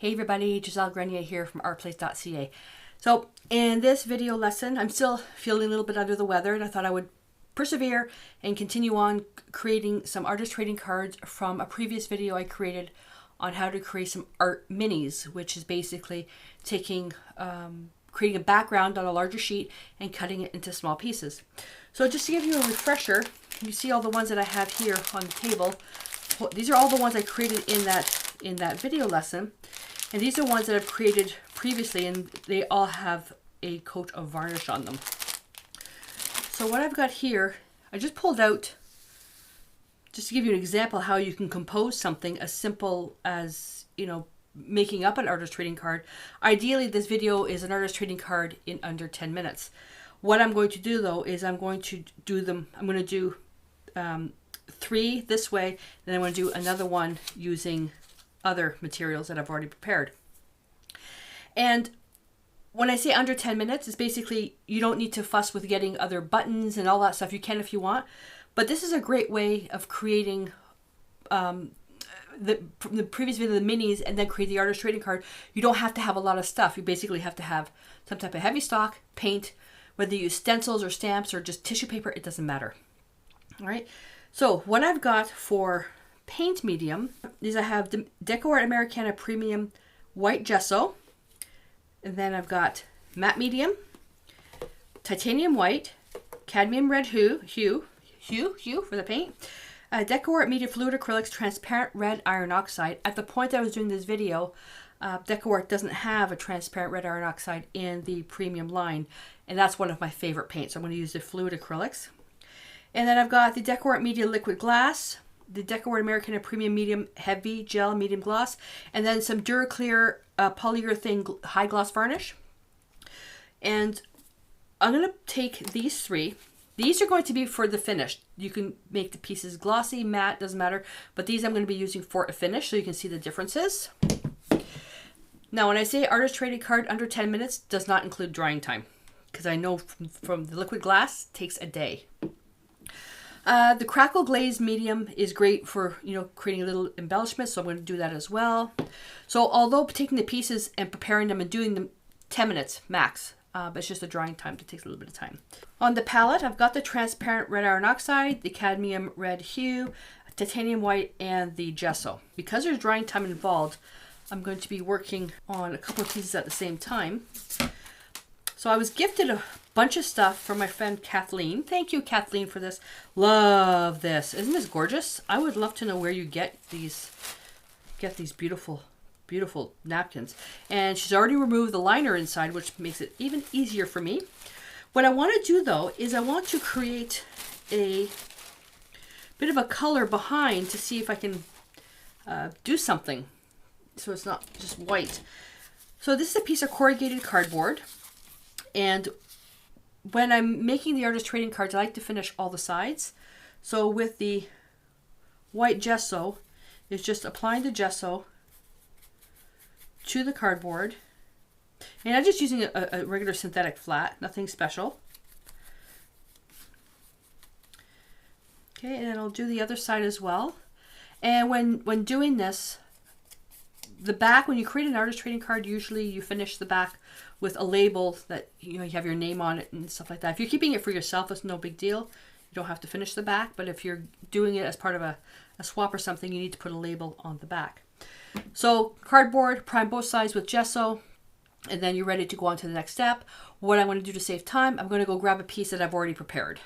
Hey everybody, Gisele Grenier here from artplace.ca. So in this video lesson, I'm still feeling a little bit under the weather and I thought I would persevere and continue on creating some artist trading cards from a previous video I created on how to create some art minis, which is basically taking, creating a background on a larger sheet and cutting it into small pieces. So just to give you a refresher, you see all the ones that I have here on the table. These are all the ones I created in that video lesson. And these are ones that I've created previously, and they all have a coat of varnish on them. So what I've got here, I just pulled out, just to give you an example how you can compose something as simple as, making up an artist trading card. Ideally, this video is an artist trading card in under 10 minutes. What I'm going to do though is I'm going to do 3 this way, then I'm going to do another one using other materials that I've already prepared. And when I say under 10 minutes, it's basically you don't need to fuss with getting other buttons and all that stuff. You can if you want, but this is a great way of creating the previous video, the minis, and then create the artist trading card. You don't have to have a lot of stuff. You basically have to have some type of heavy stock, paint, whether you use stencils or stamps or just tissue paper, it doesn't matter. All right. So what I've got for paint medium is I have DecoArt Americana Premium White Gesso, and then I've got matte medium, titanium white, cadmium red hue for the paint, DecoArt Media Fluid Acrylics Transparent Red Iron Oxide. At the point I was doing this video, DecoArt doesn't have a transparent red iron oxide in the premium line, and that's one of my favorite paints. So I'm going to use the fluid acrylics. And then I've got the DecoArt Media Liquid Glass, the DecoArt Americana Premium Medium Heavy Gel Medium Gloss, and then some DuraClear Polyurethane High Gloss Varnish. And I'm going to take these 3. These are going to be for the finish. You can make the pieces glossy, matte, doesn't matter. But these I'm going to be using for a finish so you can see the differences. Now when I say artist trading card under 10 minutes, does not include drying time. Because I know from the liquid glass, it takes a day. The crackle glaze medium is great for, creating a little embellishment, so I'm going to do that as well. So although taking the pieces and preparing them and doing them 10 minutes max, but it's just a drying time that takes a little bit of time. On the palette, I've got the transparent red iron oxide, the cadmium red hue, titanium white, and the gesso. Because there's drying time involved, I'm going to be working on a couple of pieces at the same time. So I was gifted a bunch of stuff from my friend Kathleen. Thank you, Kathleen, for this. Love this. Isn't this gorgeous? I would love to know where you get these beautiful, beautiful napkins. And she's already removed the liner inside, which makes it even easier for me. What I want to do, though, is I want to create a bit of a color behind to see if I can do something so it's not just white. So this is a piece of corrugated cardboard. And when I'm making the artist trading cards, I like to finish all the sides. So with the white gesso, it's just applying the gesso to the cardboard. And I'm just using a regular synthetic flat, nothing special. Okay, and then I'll do the other side as well. And when doing this, the back, when you create an artist trading card, usually you finish the back with a label that you have your name on it and stuff like that. If you're keeping it for yourself, it's no big deal. You don't have to finish the back, but if you're doing it as part of a swap or something, you need to put a label on the back. So cardboard, prime both sides with gesso, and then you're ready to go on to the next step. What I'm going to do to save time, I'm going to go grab a piece that I've already prepared.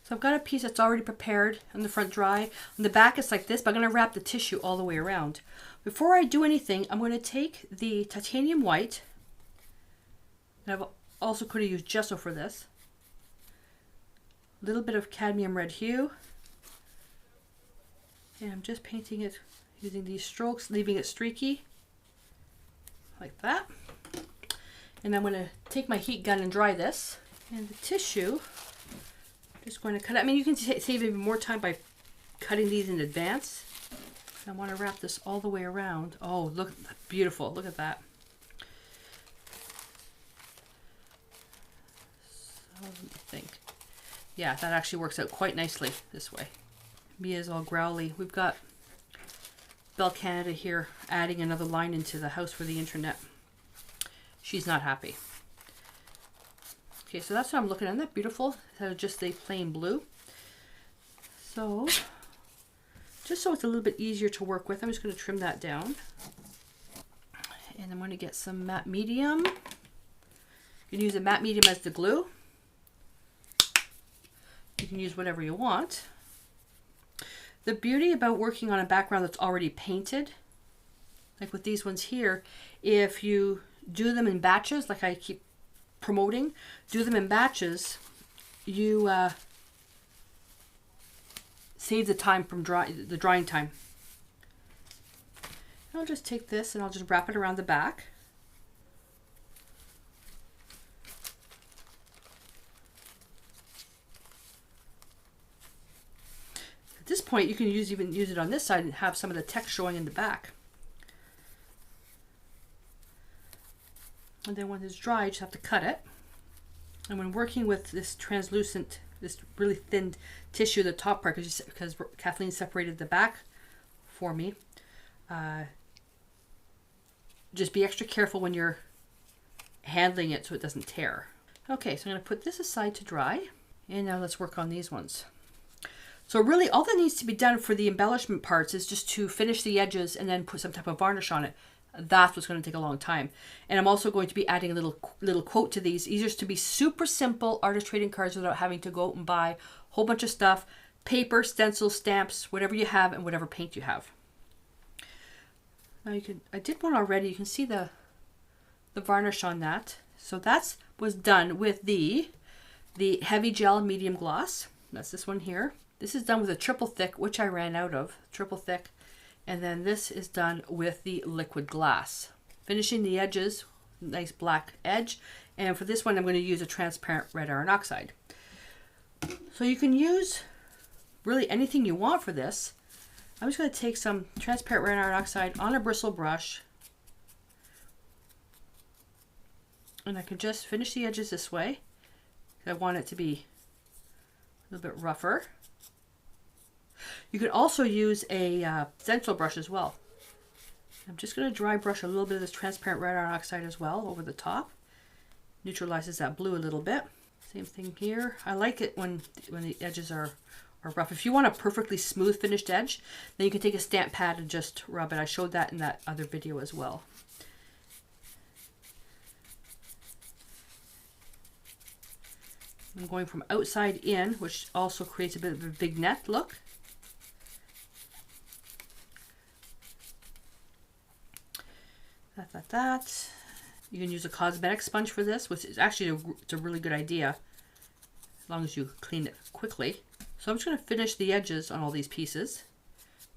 So I've got a piece that's already prepared on the front dry. On the back it's like this, but I'm going to wrap the tissue all the way around. Before I do anything, I'm going to take the titanium white, and I've also could have used gesso for this, a little bit of cadmium red hue, and I'm just painting it using these strokes, leaving it streaky, like that. And I'm going to take my heat gun and dry this. And the tissue, I'm just going to cut it. I mean, you can save even more time by cutting these in advance. I want to wrap this all the way around. Oh, look, beautiful. Look at that. So let me think. Yeah, that actually works out quite nicely this way. Mia's all growly. We've got Bell Canada here adding another line into the house for the internet. She's not happy. Okay, so that's what I'm looking at. Isn't that beautiful? Instead of just a plain blue. So, just so it's a little bit easier to work with, I'm just going to trim that down. And I'm going to get some matte medium. You can use a matte medium as the glue. You can use whatever you want. The beauty about working on a background that's already painted, like with these ones here, if you do them in batches, like I keep promoting, do them in batches, you save the time from the drying time. I'll just take this and I'll just wrap it around the back. At this point, you can even use it on this side and have some of the text showing in the back. And then when it's dry, you just have to cut it. And when working with this translucent, this really thin tissue, the top part, because Kathleen separated the back for me, just be extra careful when you're handling it so it doesn't tear. Okay, so I'm going to put this aside to dry. And now let's work on these ones. So really all that needs to be done for the embellishment parts is just to finish the edges and then put some type of varnish on it. That's what's going to take a long time. And I'm also going to be adding a little quote to these. These are to be super simple artist trading cards without having to go out and buy a whole bunch of stuff. Paper, stencils, stamps, whatever you have and whatever paint you have. Now I did one already. You can see the varnish on that. So that was done with the heavy gel medium gloss. That's this one here. This is done with a triple thick, which I ran out of, triple thick. And then this is done with the liquid glass. Finishing the edges, nice black edge. And for this one, I'm going to use a transparent red iron oxide. So you can use really anything you want for this. I'm just going to take some transparent red iron oxide on a bristle brush. And I can just finish the edges this way. I want it to be a little bit rougher. You can also use a stencil brush as well. I'm just going to dry brush a little bit of this transparent red iron oxide as well over the top. Neutralizes that blue a little bit. Same thing here. I like it when the edges are rough. If you want a perfectly smooth finished edge, then you can take a stamp pad and just rub it. I showed that in that other video as well. I'm going from outside in, which also creates a bit of a vignette look. That. You can use a cosmetic sponge for this, which is actually it's a really good idea, as long as you clean it quickly. So I'm just going to finish the edges on all these pieces.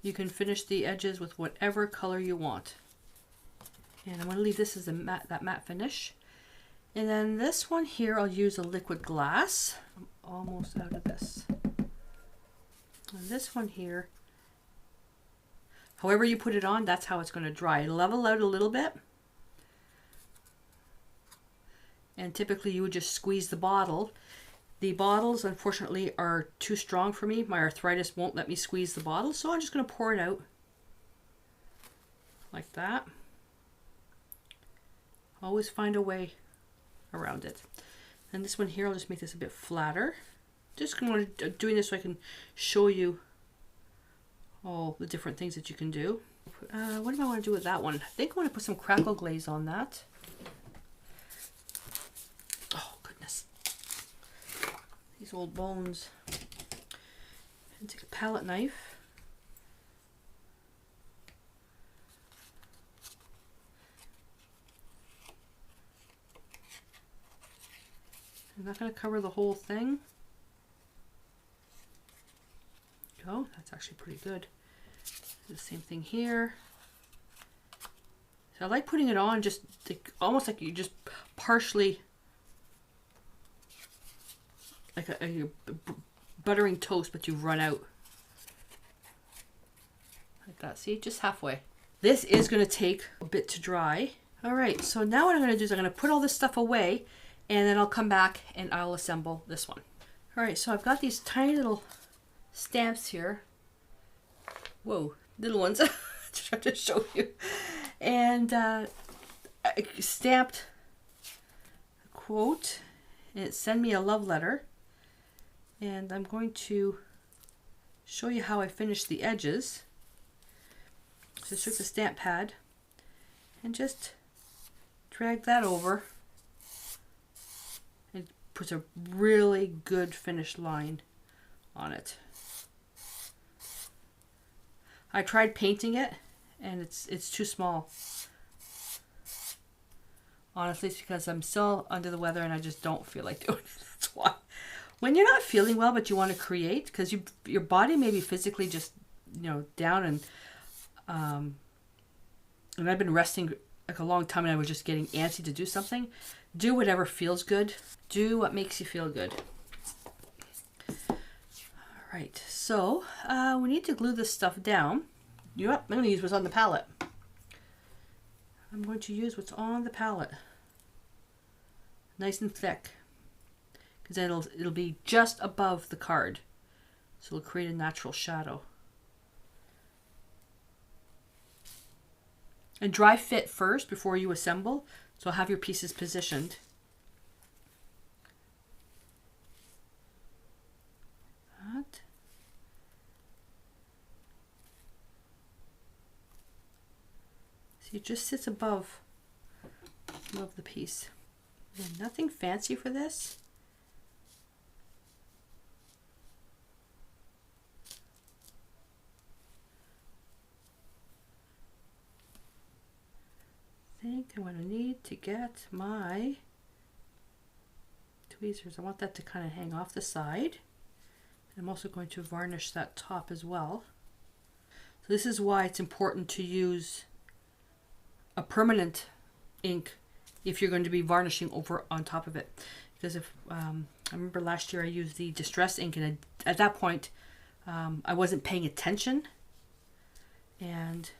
You can finish the edges with whatever color you want. And I'm going to leave this as that matte finish. And then this one here, I'll use a liquid glass. I'm almost out of this. And this one here, however you put it on, that's how it's going to dry. Level out a little bit. And typically you would just squeeze the bottle. The bottles, unfortunately, are too strong for me. My arthritis won't let me squeeze the bottle, so I'm just going to pour it out like that. Always find a way around it. And this one here, I'll just make this a bit flatter. Just going to doing this so I can show you all the different things that you can do. What do I want to do with that one? I think I want to put some crackle glaze on that. Oh goodness, these old bones. And take a palette knife. I'm not going to cover the whole thing. Go. That's actually pretty good. The same thing here. So I like putting it on just almost like you just partially, like a buttering toast, but you've run out. Like that. See, just halfway. This is going to take a bit to dry. All right, so now what I'm going to do is I'm going to put all this stuff away, and then I'll come back and I'll assemble this one. All right, so I've got these tiny little stamps here. Whoa, little ones. try to show you. And I stamped a quote, and it sent me a love letter. And I'm going to show you how I finished the edges. So I took the stamp pad and just drag that over. It puts a really good finished line on it. I tried painting it and it's too small. Honestly, it's because I'm still under the weather and I just don't feel like doing it. That's why. When you're not feeling well but you want to create, because your body may be physically just, you know, down, and I've been resting like a long time and I was just getting antsy to do something. Do whatever feels good. Do what makes you feel good. Alright, so we need to glue this stuff down. You know what? I'm going to use what's on the palette. I'm going to use what's on the palette. Nice and thick. Because then it'll be just above the card. So it'll create a natural shadow. And dry fit first before you assemble. So have your pieces positioned. That. See, it just sits above the piece. Again, nothing fancy for this. I think I'm going to need to get my tweezers. I want that to kind of hang off the side. I'm also going to varnish that top as well. So this is why it's important to use a permanent ink if you're going to be varnishing over on top of it. Because if I remember last year I used the Distress ink, and at that point I wasn't paying attention, and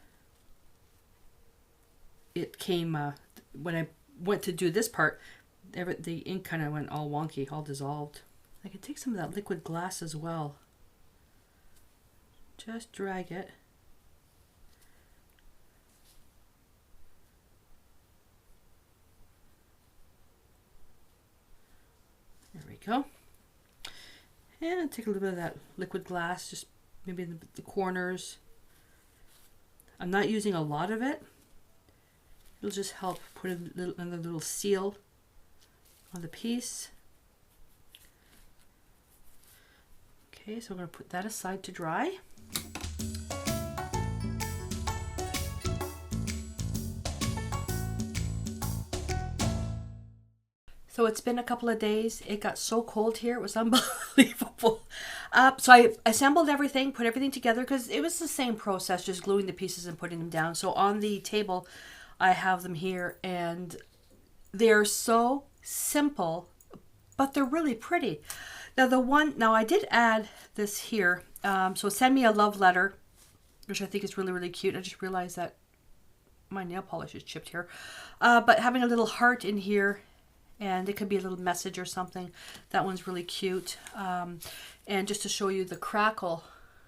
it came when I went to do this part, the ink kind of went all wonky, all dissolved. I could take some of that liquid glass as well. Just drag it. There we go. And take a little bit of that liquid glass, just maybe in the corners. I'm not using a lot of it. It'll just help put another little seal on the piece. Okay, so I'm going to put that aside to dry. So it's been a couple of days. It got so cold here. It was unbelievable. So I assembled everything, put everything together, because it was the same process, just gluing the pieces and putting them down. So on the table, I have them here, and they're so simple, but they're really pretty. Now I did add this here. So send me a love letter, which I think is really, really cute. I just realized that my nail polish is chipped here. But having a little heart in here, and it could be a little message or something. That one's really cute. And just to show you the crackle,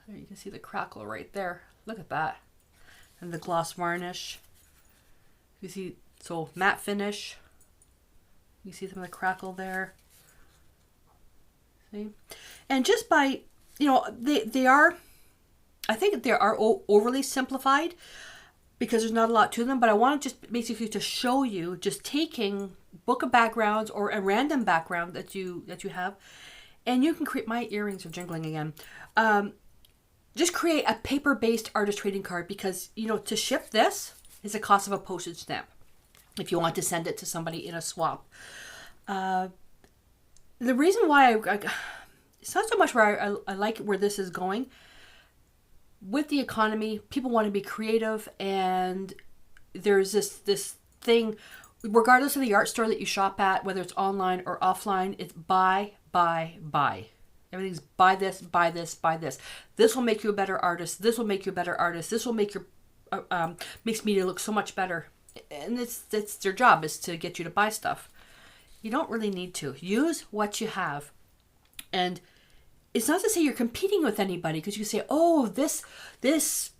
there you can see the crackle right there. Look at that. And the gloss varnish. You see, so matte finish. You see some of the crackle there. See? And just by, you know, they are, I think they are overly simplified because there's not a lot to them, but I want to just basically to show you just taking book of backgrounds or a random background that you have, and you can create, my earrings are jingling again. Just create a paper-based artist trading card, because, you know, to ship this is the cost of a postage stamp if you want to send it to somebody in a swap. The reason why it's not so much where I like where this is going. With the economy, people want to be creative, and there's this thing, regardless of the art store that you shop at, whether it's online or offline, it's buy, buy, buy. Everything's buy this, buy this, buy this. This will make you a better artist. This will make you a better artist. This will make your mixed media look so much better. And it's their job, is to get you to buy stuff. You don't really need to. Use what you have. And it's not to say you're competing with anybody, because you say, oh, this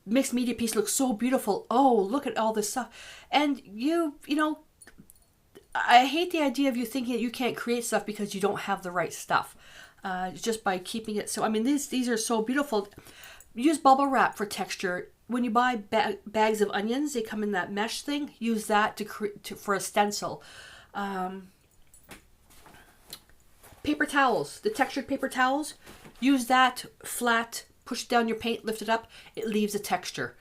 mixed media piece looks so beautiful. Oh, look at all this stuff. And you know, I hate the idea of you thinking that you can't create stuff because you don't have the right stuff. Just by keeping it. So, I mean, these are so beautiful. Use bubble wrap for texture. When you buy bags of onions, they come in that mesh thing. Use that for a stencil. Paper towels, the textured paper towels, use that flat, push down your paint, lift it up, it leaves a texture.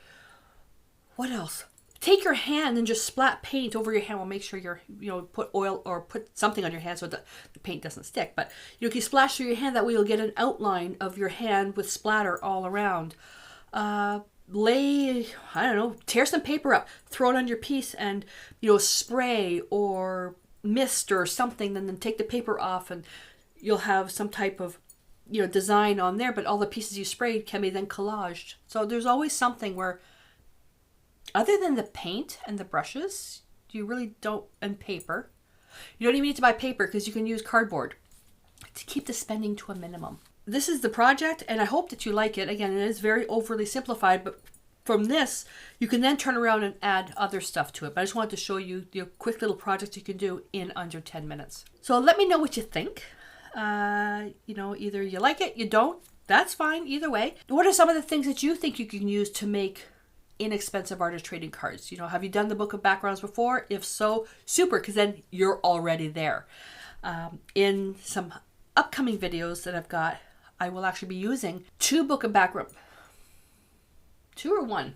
What else? Take your hand and just splat paint over your hand. Well, make sure you're, put oil or put something on your hand so the paint doesn't stick. But you can splash through your hand, that way you'll get an outline of your hand with splatter all around. Tear some paper up, throw it on your piece and, spray or mist or something, and then take the paper off and you'll have some type of, design on there, but all the pieces you sprayed can be then collaged. So there's always something where, other than the paint and the brushes, you really don't, and paper, you don't even need to buy paper because you can use cardboard to keep the spending to a minimum. This is the project, and I hope that you like it. Again, it is very overly simplified, but from this, you can then turn around and add other stuff to it. But I just wanted to show you the quick little project you can do in under 10 minutes. So let me know what you think. Either you like it, you don't, that's fine, either way. What are some of the things that you think you can use to make inexpensive artist trading cards? Have you done the book of backgrounds before? If so, super, because then you're already there. In some upcoming videos that I've got, I will actually be using two or one.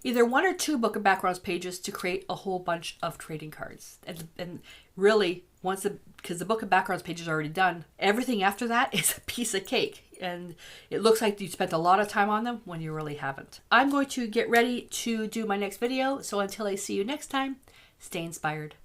Either one or two book of backgrounds pages to create a whole bunch of trading cards. And really, because the book of backgrounds page is already done, everything after that is a piece of cake. And it looks like you spent a lot of time on them when you really haven't. I'm going to get ready to do my next video. So until I see you next time, stay inspired.